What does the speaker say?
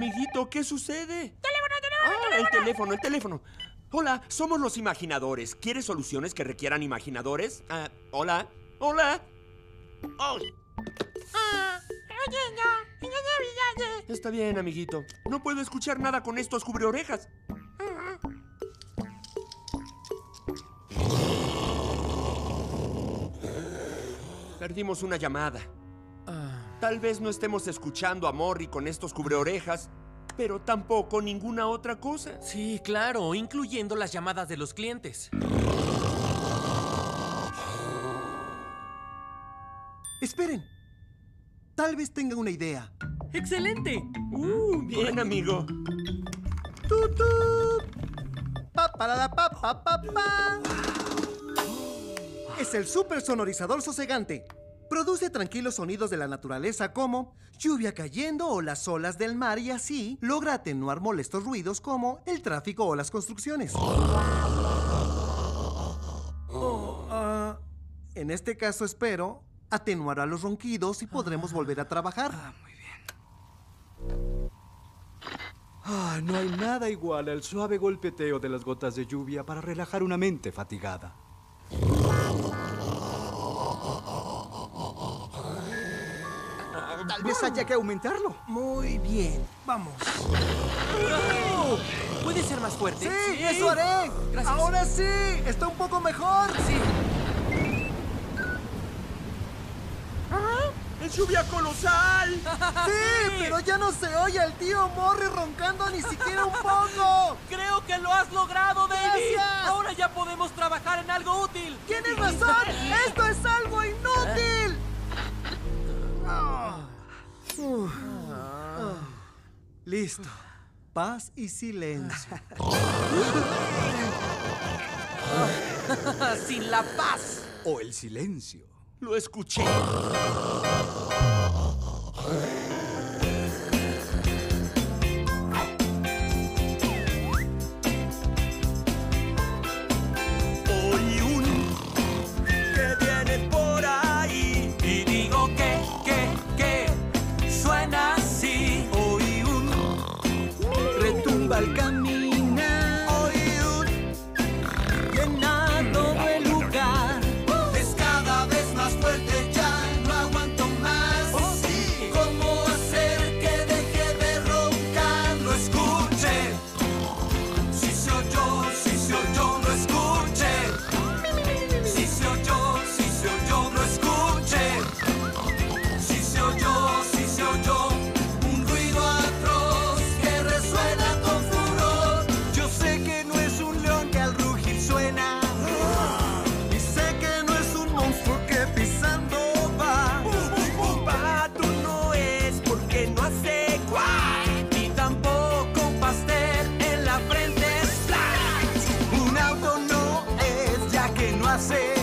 amiguito, ¿qué sucede? ¡Teléfono! El teléfono. Hola, somos los imaginadores. ¿Quieres soluciones que requieran imaginadores? Hola. Oye, no. Está bien, amiguito. No puedo escuchar nada con estos cubreorejas. Perdimos una llamada. Tal vez no estemos escuchando a Morrie con estos cubreorejas, pero tampoco ninguna otra cosa. Sí, claro, incluyendo las llamadas de los clientes. Esperen. Tal vez tenga una idea. ¡Excelente! Bien, amigo. ¡Tut, tut! Pa, parada, pa, pa, pa, pa. Es el super sonorizador sosegante. Produce tranquilos sonidos de la naturaleza como lluvia cayendo o las olas del mar y así logra atenuar molestos ruidos como el tráfico o las construcciones. En este caso espero atenuará los ronquidos y podremos volver a trabajar. Muy bien. No hay nada igual al suave golpeteo de las gotas de lluvia para relajar una mente fatigada. Tal vez haya que aumentarlo. Muy bien, vamos. ¿Puede ser más fuerte? ¡Sí, eso haré! Gracias. ¡Ahora sí! ¡Está un poco mejor! Sí. ¡Es lluvia colosal! ¡Sí! Pero ya no se oye al tío Morrie roncando ni siquiera un poco. Creo que lo has logrado, David. ¡Gracias! Ahora ya podemos trabajar en algo útil. ¡Tienes razón! ¡Esto es algo inútil! Listo. Paz y silencio. Sin la paz. O el silencio. Lo escuché. Oí un que viene por ahí Y digo que suena así. Oí un Retumba al caminar. Oí un Llena todo el lugar. Es cada vez más fuerte, ya no aguanto más. ¿Cómo hacer que deje de roncar? Lo escuche. Si se oyó, lo escuche. Si se oyó, lo escuche. Si se oyó, un ruido atroz que resuena con furor. Yo sé que no es un león que al rugir suena. Y sé que no es un monstruo que pisando va. Pato no es porque no hace guay. Ni tampoco un pastel en la frente. Un auto no es ya que no hace